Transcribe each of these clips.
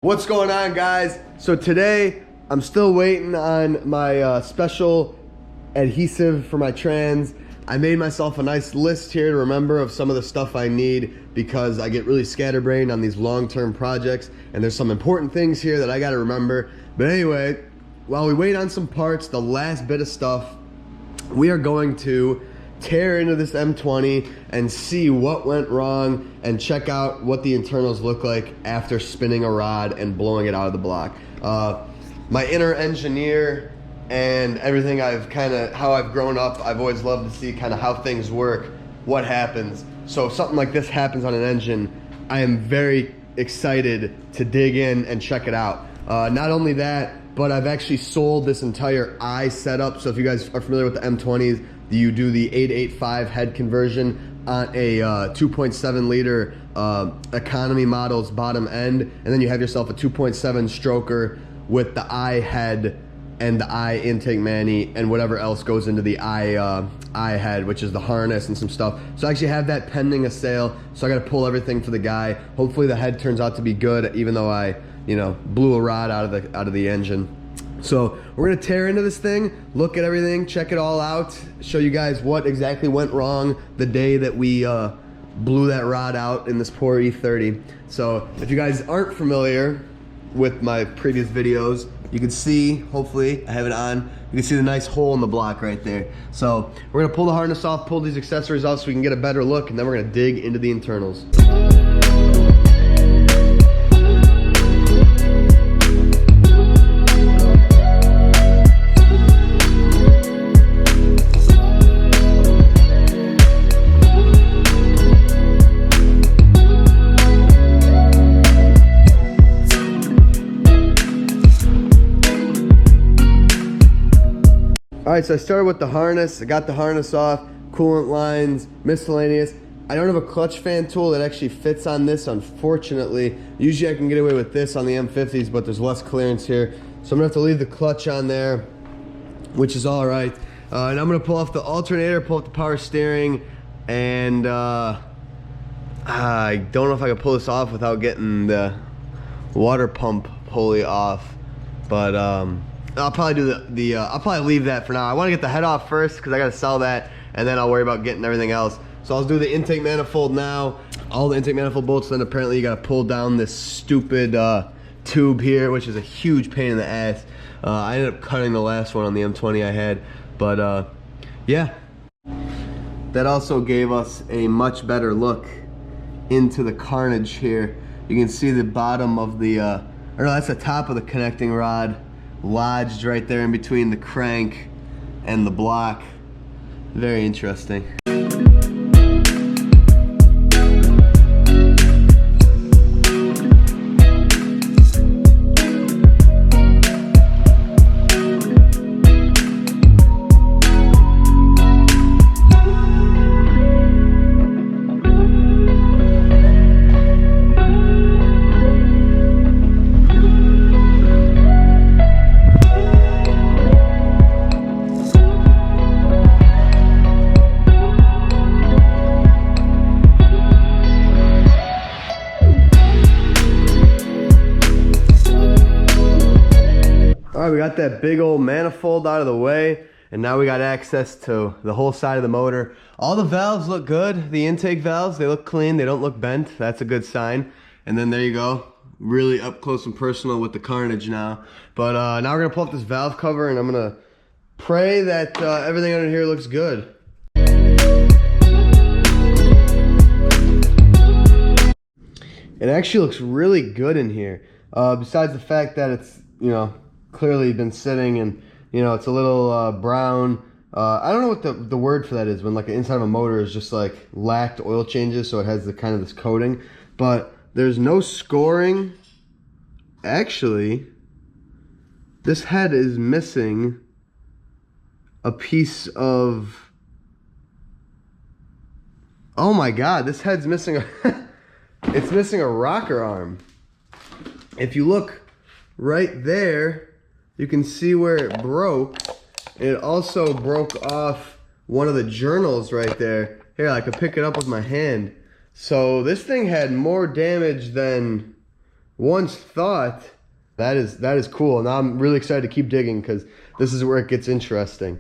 What's going on, guys? So today I'm still waiting on my special adhesive for my trans. I made myself a nice list here to remember of some of the stuff I need because I get really scatterbrained on these long-term projects, and there's some important things here that I got to remember. But anyway, while we wait on some parts, the last bit of stuff, we are going to tear into this M20 and see what went wrong and check out what the internals look like after spinning a rod and blowing it out of the block. My inner engineer and everything how I've grown up, I've always loved to see kind of how things work, what happens. So if something like this happens on an engine, I am very excited to dig in and check it out. Not only that, but I've actually sold this entire eye setup. So if you guys are familiar with the M20's, you do the 885 head conversion on a 2.7 liter economy model's bottom end, and then you have yourself a 2.7 stroker with the eye head and the eye intake mani and whatever else goes into the eye head, which is the harness and some stuff. So I actually have that pending a sale. So I got to pull everything for the guy. Hopefully the head turns out to be good, even though I, blew a rod out of the engine. So we're gonna tear into this thing, look at everything, check it all out, show you guys what exactly went wrong the day that we blew that rod out in this poor E30. So if you guys aren't familiar with my previous videos, you can see, hopefully, I have it on, you can see the nice hole in the block right there. So we're gonna pull the harness off, pull these accessories off so we can get a better look, and then we're gonna dig into the internals. Alright, so I started with the harness. I got the harness off, coolant lines, miscellaneous. I don't have a clutch fan tool that actually fits on this, unfortunately. Usually I can get away with this on the M50's, but there's less clearance here. So I'm gonna have to leave the clutch on there, which is alright. And I'm gonna pull off the alternator, pull up the power steering, and I don't know if I can pull this off without getting the water pump pulley off, but I'll probably do I'll probably leave that for now. I want to get the head off first because I got to sell that, and then I'll worry about getting everything else. So I'll do the intake manifold now, all the intake manifold bolts. Then apparently you got to pull down this stupid tube here, which is a huge pain in the ass. I ended up cutting the last one on the M20 I had, but yeah. That also gave us a much better look into the carnage here. You can see the bottom of the, or no, that's the top of the connecting rod, lodged right there in between the crank and the block. Very interesting. Alright, we got that big old manifold out of the way, and now we got access to the whole side of the motor. All the valves look good. The intake valves, they look clean, they don't look bent. That's a good sign. And then there you go, really up close and personal with the carnage now. But now we're gonna pull up this valve cover, and I'm gonna pray that everything under here looks good. It actually looks really good in here. Besides the fact that it's, clearly been sitting, and it's a little brown. I don't know what the word for that is, when like the inside of a motor is just like lacked oil changes, so it has the kind of this coating, but there's no scoring. Actually, this head is missing a piece of, oh my god, this head's missing a it's missing a rocker arm. If you look right there, you can see where it broke. It also broke off one of the journals right there. Here, I could pick it up with my hand. So this thing had more damage than once thought. That is cool. Now I'm really excited to keep digging because this is where it gets interesting.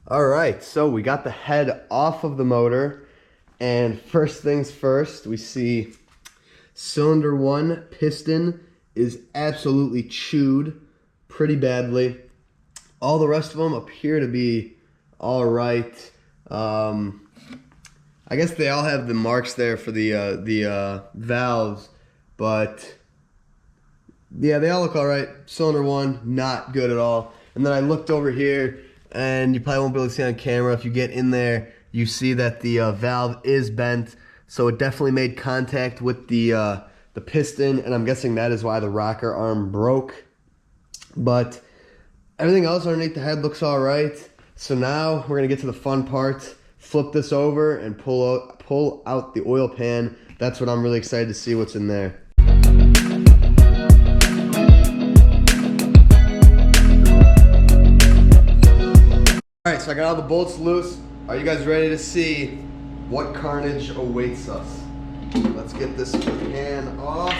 All right, so we got the head off of the motor, and first things first, we see cylinder 1 piston is absolutely chewed pretty badly. All the rest of them appear to be all right. I guess they all have the marks there for the valves, but yeah, they all look all right. Cylinder 1, not good at all. And then I looked over here, and you probably won't be able to see on camera. If you get in there, you see that the valve is bent, so it definitely made contact with the piston, and I'm guessing that is why the rocker arm broke. But everything else underneath the head looks all right. So now we're gonna get to the fun part. Flip this over and pull out the oil pan. That's what I'm really excited to see what's in there. All right, so I got all the bolts loose. Are you guys ready to see what carnage awaits us? Let's get this pan off.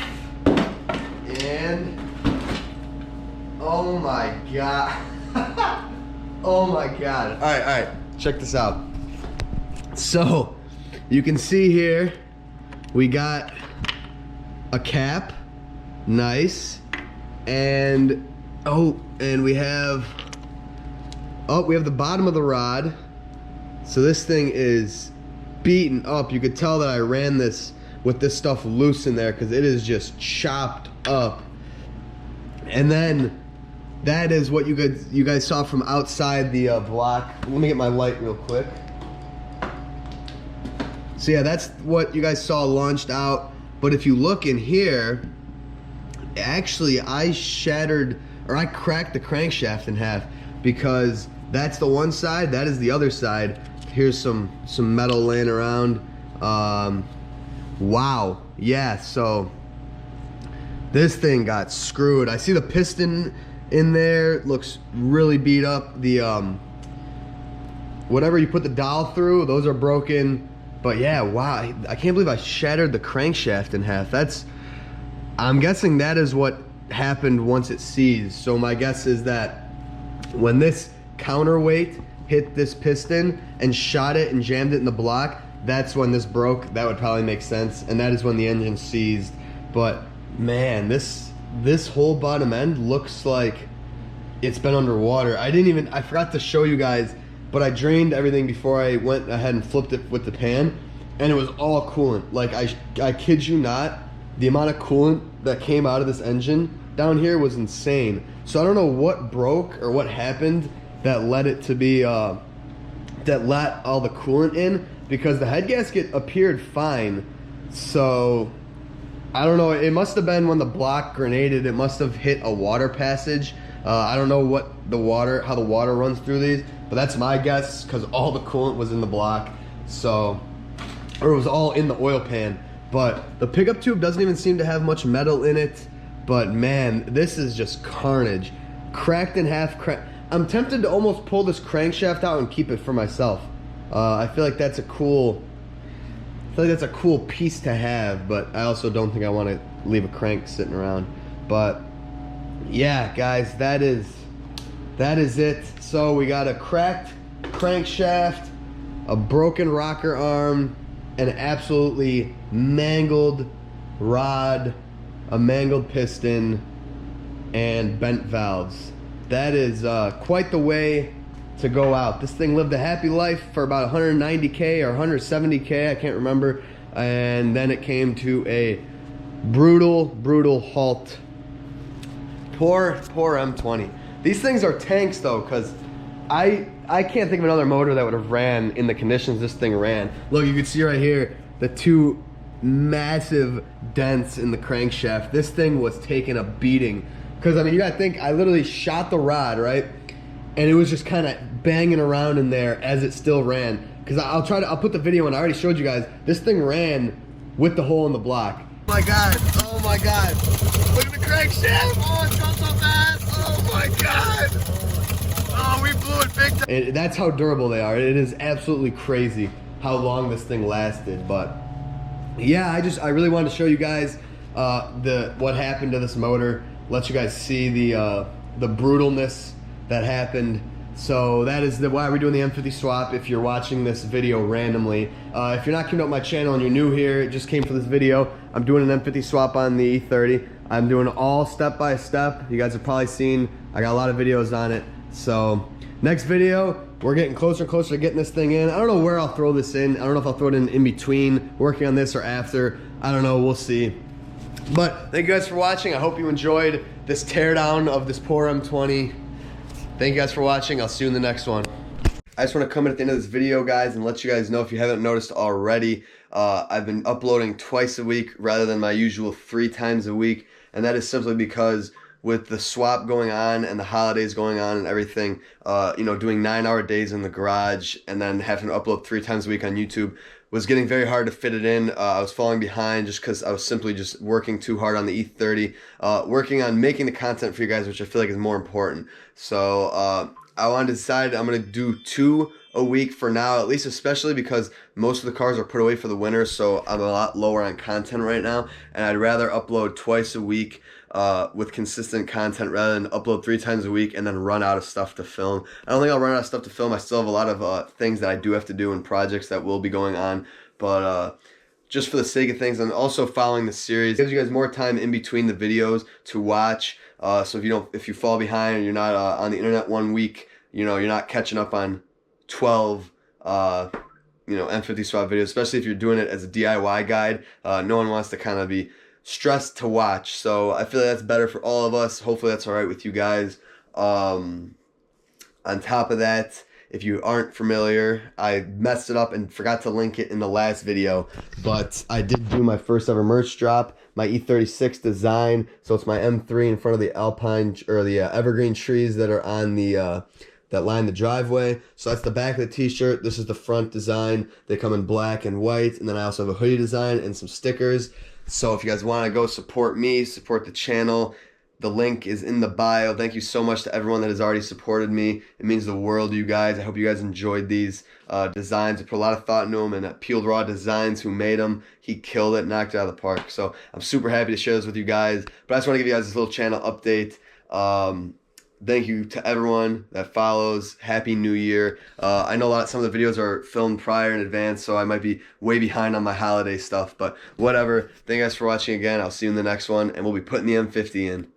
And oh my God. Oh my God. All right, check this out. So you can see here, we got a cap, nice. And we have the bottom of the rod. So this thing is beaten up. You could tell that I ran this with this stuff loose in there because it is just chopped up. And then that is what you guys saw from outside the block. Let me get my light real quick. So yeah, that's what you guys saw launched out. But if you look in here, actually I cracked the crankshaft in half, because that's the one side, that is the other side. Here's some metal laying around. Wow, yeah, so this thing got screwed. I see the piston in there, looks really beat up. The whatever you put the dowel through, those are broken. But yeah, wow, I can't believe I shattered the crankshaft in half. I'm guessing that is what happened once it seized. So my guess is that when this counterweight hit this piston and shot it and jammed it in the block, that's when this broke. That would probably make sense, and that is when the engine seized. But man, this whole bottom end looks like it's been underwater. I forgot to show you guys, but I drained everything before I went ahead and flipped it with the pan, and it was all coolant. Like I kid you not, the amount of coolant that came out of this engine down here was insane. So I don't know what broke or what happened that led it to be that let all the coolant in, because the head gasket appeared fine. So I don't know, it must have been when the block grenaded, it must have hit a water passage. I don't know how the water runs through these, but that's my guess, because all the coolant was in the block. So, or it was all in the oil pan. But the pickup tube doesn't even seem to have much metal in it. But man, this is just carnage. Cracked in half. I'm tempted to almost pull this crankshaft out and keep it for myself. I feel like that's a cool piece to have, but I also don't think I want to leave a crank sitting around. But yeah, guys, that is it. So we got a cracked crankshaft, a broken rocker arm, an absolutely mangled rod, a mangled piston, and bent valves. That is quite the way to go out. This thing lived a happy life for about 190K or 170K, I can't remember, and then it came to a brutal halt. Poor M20. These things are tanks though, because I can't think of another motor that would have ran in the conditions this thing ran. Look, you can see right here the two massive dents in the crankshaft. This thing was taking a beating, because I mean, you gotta think, I literally shot the rod, right, and it was just kind of banging around in there as it still ran. Because I'll put the video in. I already showed you guys, this thing ran with the hole in the block. Oh my God, oh my God. Look at the crankshaft, oh, it's going so fast, oh my God. Oh, we blew it big time. And that's how durable they are. It is absolutely crazy how long this thing lasted. But yeah, I really wanted to show you guys what happened to this motor. Let you guys see the brutalness that happened. So that is why we're doing the M50 swap. If you're watching this video randomly, if you're not coming up my channel and you're new here, it just came for this video. I'm doing an M50 swap on the E30. I'm doing all step by step. You guys have probably seen, I got a lot of videos on it. So next video, we're getting closer and closer to getting this thing in. I don't know where I'll throw this in. I don't know if I'll throw it in between working on this or after. I don't know, we'll see. But thank you guys for watching. I hope you enjoyed this teardown of this poor M20. Thank you guys for watching. I'll see you in the next one. I just want to come in at the end of this video, guys, and let you guys know, if you haven't noticed already, I've been uploading twice a week rather than my usual 3 times a week. And that is simply because with the swap going on and the holidays going on and everything, you know, doing 9-hour days in the garage and then having to upload 3 times a week on YouTube was getting very hard to fit it in. I was falling behind just because I was simply just working too hard on the E30, working on making the content for you guys, which I feel like is more important. So I wanted to decide I'm going to do 2 a week for now, at least, especially because most of the cars are put away for the winter, so I'm a lot lower on content right now, and I'd rather upload twice a week with consistent content rather than upload 3 times a week and then run out of stuff to film. I don't think I'll run out of stuff to film. I still have a lot of things that I do have to do and projects that will be going on, but just for the sake of things, and also following the series, it gives you guys more time in between the videos to watch. So if you fall behind and you're not on the internet one week, you know, you're not catching up on 12 you know, M50 swap videos, especially if you're doing it as a DIY guide. No one wants to kind of be stressed to watch, so I feel like that's better for all of us. Hopefully that's all right with you guys. On top of that, if you aren't familiar, I messed it up and forgot to link it in the last video, but I did do my first ever merch drop, my E36 design. So it's my M3 in front of the alpine or the evergreen trees that are on the that line the driveway. So that's the back of the t-shirt. This is the front design. They come in black and white, and then I also have a hoodie design and some stickers. So if you guys want to go support me, support the channel, the link is in the bio. Thank you so much to everyone that has already supported me. It means the world to you guys. I hope you guys enjoyed these designs. I put a lot of thought into them, and Peeled Raw Designs, who made them, he killed it, knocked it out of the park. So I'm super happy to share this with you guys. But I just want to give you guys this little channel update. Thank you to everyone that follows. Happy New Year. I know some of the videos are filmed prior in advance, so I might be way behind on my holiday stuff, but whatever. Thank you guys for watching again. I'll see you in the next one, and we'll be putting the M50 in.